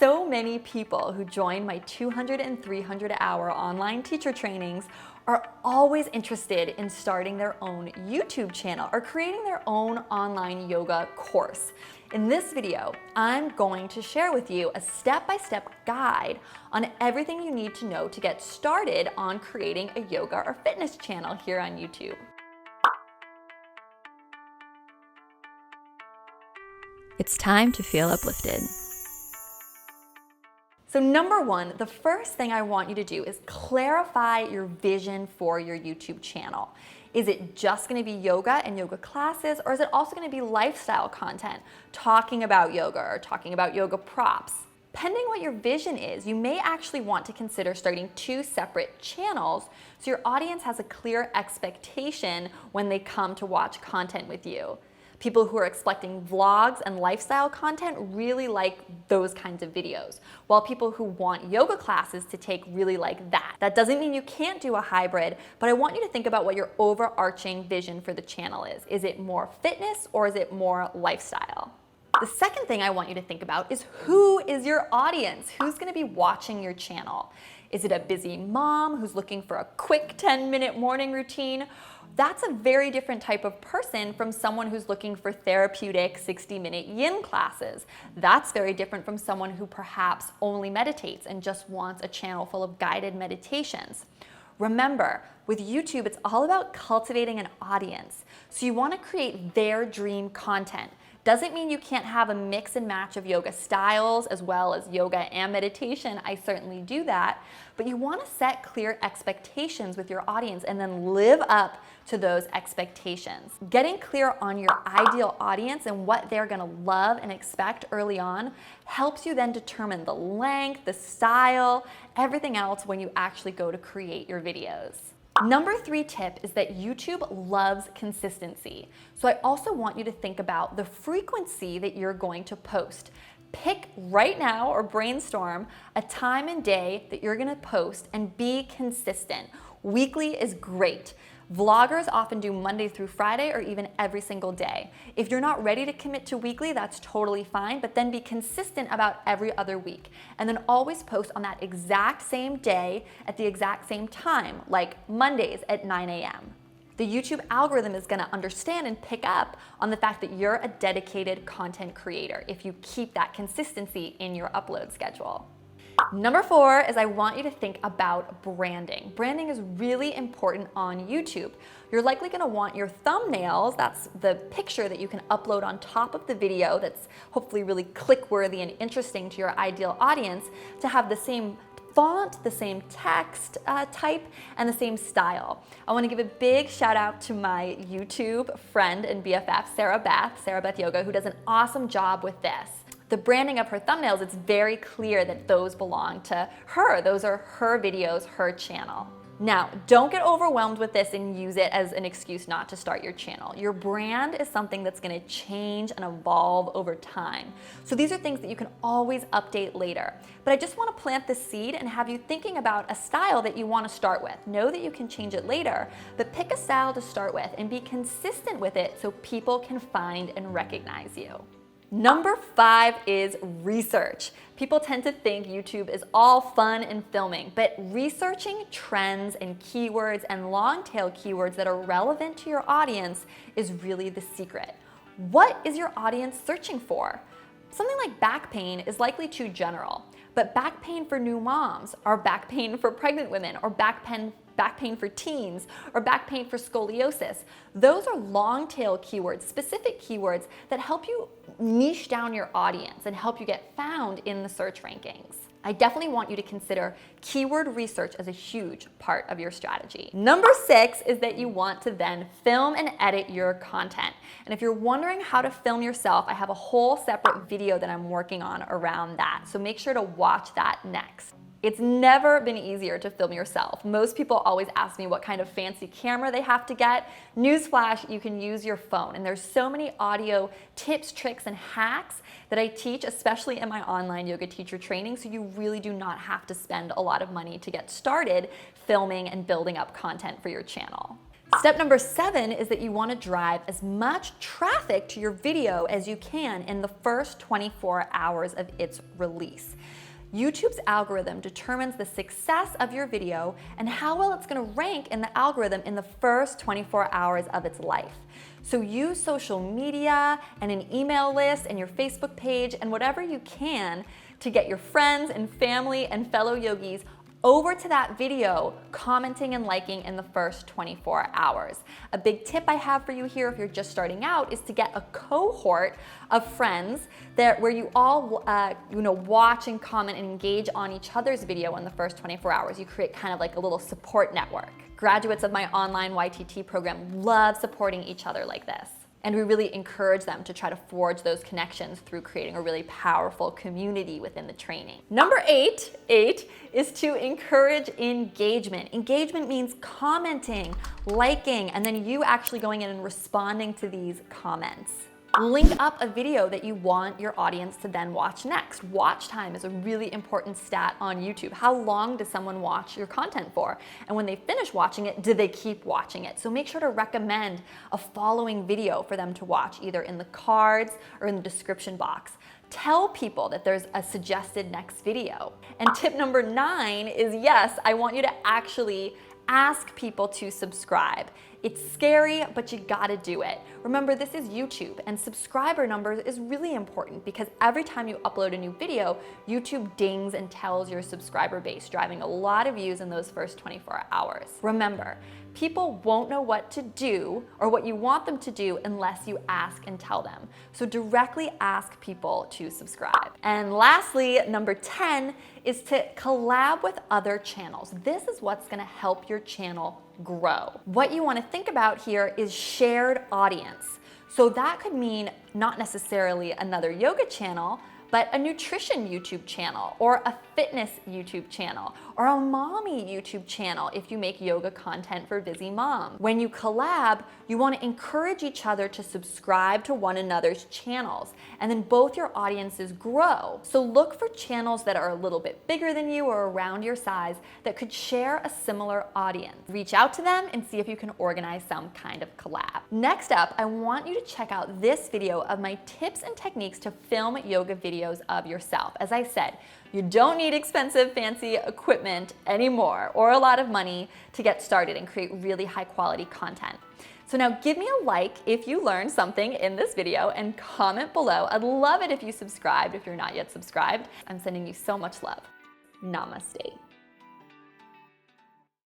So many people who join my 200 and 300 hour online teacher trainings are always interested in starting their own YouTube channel or creating their own online yoga course. In this video, I'm going to share with you a step-by-step guide on everything you need to know to get started on creating a yoga or fitness channel here on YouTube. It's time to feel uplifted. So number one, the first thing I want you to do is clarify your vision for your YouTube channel. Is it just gonna be yoga and yoga classes, or is it also gonna be lifestyle content, talking about yoga or talking about yoga props? Depending what your vision is, you may actually want to consider starting two separate channels so your audience has a clear expectation when they come to watch content with you. People who are expecting vlogs and lifestyle content really like those kinds of videos, while people who want yoga classes to take really like that. That doesn't mean you can't do a hybrid, but I want you to think about what your overarching vision for the channel is. Is it more fitness or is it more lifestyle? The second thing I want you to think about is who is your audience? Who's gonna be watching your channel? Is it a busy mom who's looking for a quick 10-minute morning routine? That's a very different type of person from someone who's looking for therapeutic 60-minute yin classes. That's very different from someone who perhaps only meditates and just wants a channel full of guided meditations. Remember, with YouTube, it's all about cultivating an audience. So you want to create their dream content. Doesn't mean you can't have a mix and match of yoga styles as well as yoga and meditation. I certainly do that. But you want to set clear expectations with your audience and then live up to those expectations. Getting clear on your ideal audience and what they're going to love and expect early on helps you then determine the length, the style, everything else when you actually go to create your videos. Number 3 tip is that YouTube loves consistency. So I also want you to think about the frequency that you're going to post. Pick right now or brainstorm a time and day that you're gonna post and be consistent. Weekly is great. Vloggers often do Monday through Friday or even every single day. If you're not ready to commit to weekly, that's totally fine, but then be consistent about every other week. And then always post on that exact same day at the exact same time, like Mondays at 9 a.m. The YouTube algorithm is gonna understand and pick up on the fact that you're a dedicated content creator if you keep that consistency in your upload schedule. Number 4 is I want you to think about branding. Branding is really important on YouTube. You're likely gonna want your thumbnails, that's the picture that you can upload on top of the video that's hopefully really click-worthy and interesting to your ideal audience, to have the same font, the same text type, and the same style. I want to give a big shout out to my YouTube friend and BFF, Sarah Beth Yoga, who does an awesome job with this. The branding of her thumbnails, it's very clear that those belong to her. Those are her videos, her channel. Now, don't get overwhelmed with this and use it as an excuse not to start your channel. Your brand is something that's gonna change and evolve over time. So these are things that you can always update later. But I just wanna plant the seed and have you thinking about a style that you wanna start with. Know that you can change it later, but pick a style to start with and be consistent with it so people can find and recognize you. Number 5 is research. People tend to think YouTube is all fun and filming, but researching trends and keywords and long tail keywords that are relevant to your audience is really the secret. What is your audience searching for? Something like back pain is likely too general, but back pain for new moms, or back pain for pregnant women, or back pain for teens, or back pain for scoliosis. Those are long tail keywords, specific keywords that help you niche down your audience and help you get found in the search rankings. I definitely want you to consider keyword research as a huge part of your strategy. Number 6 is that you want to then film and edit your content. And if you're wondering how to film yourself, I have a whole separate video that I'm working on around that. So make sure to watch that next. It's never been easier to film yourself. Most people always ask me what kind of fancy camera they have to get. Newsflash, you can use your phone. And there's so many audio tips, tricks, and hacks that I teach, especially in my online yoga teacher training, so you really do not have to spend a lot of money to get started filming and building up content for your channel. Step number 7 is that you want to drive as much traffic to your video as you can in the first 24 hours of its release. YouTube's algorithm determines the success of your video and how well it's going to rank in the algorithm in the first 24 hours of its life. So use social media and an email list and your Facebook page and whatever you can to get your friends and family and fellow yogis over to that video, commenting and liking in the first 24 hours. A big tip I have for you here if you're just starting out is to get a cohort of friends where you all watch and comment and engage on each other's video in the first 24 hours. You create kind of like a little support network. Graduates of my online YTT program love supporting each other like this. And we really encourage them to try to forge those connections through creating a really powerful community within the training. Number 8 is to encourage engagement. Engagement means commenting, liking, and then you actually going in and responding to these comments. Link up a video that you want your audience to then watch next. Watch time is a really important stat on YouTube. How long does someone watch your content for? And when they finish watching it, do they keep watching it? So make sure to recommend a following video for them to watch, either in the cards or in the description box. Tell people that there's a suggested next video. And tip number 9 is, yes, I want you to actually ask people to subscribe. It's scary, but you gotta do it. Remember, this is YouTube, and subscriber numbers is really important because every time you upload a new video, YouTube dings and tells your subscriber base, driving a lot of views in those first 24 hours. Remember, people won't know what to do or what you want them to do unless you ask and tell them. So directly ask people to subscribe. And lastly, number 10 is to collab with other channels. This is what's gonna help your channel grow. What you want to think about here is shared audience. So that could mean not necessarily another yoga channel, but a nutrition YouTube channel, or a fitness YouTube channel, or a mommy YouTube channel if you make yoga content for busy moms. When you collab, you want to encourage each other to subscribe to one another's channels, and then both your audiences grow. So look for channels that are a little bit bigger than you or around your size that could share a similar audience. Reach out to them and see if you can organize some kind of collab. Next up, I want you to check out this video of my tips and techniques to film yoga videos of yourself. As I said, you don't need expensive, fancy equipment anymore or a lot of money to get started and create really high quality content. So now give me a like if you learned something in this video and comment below. I'd love it if you subscribed if you're not yet subscribed. I'm sending you so much love. Namaste.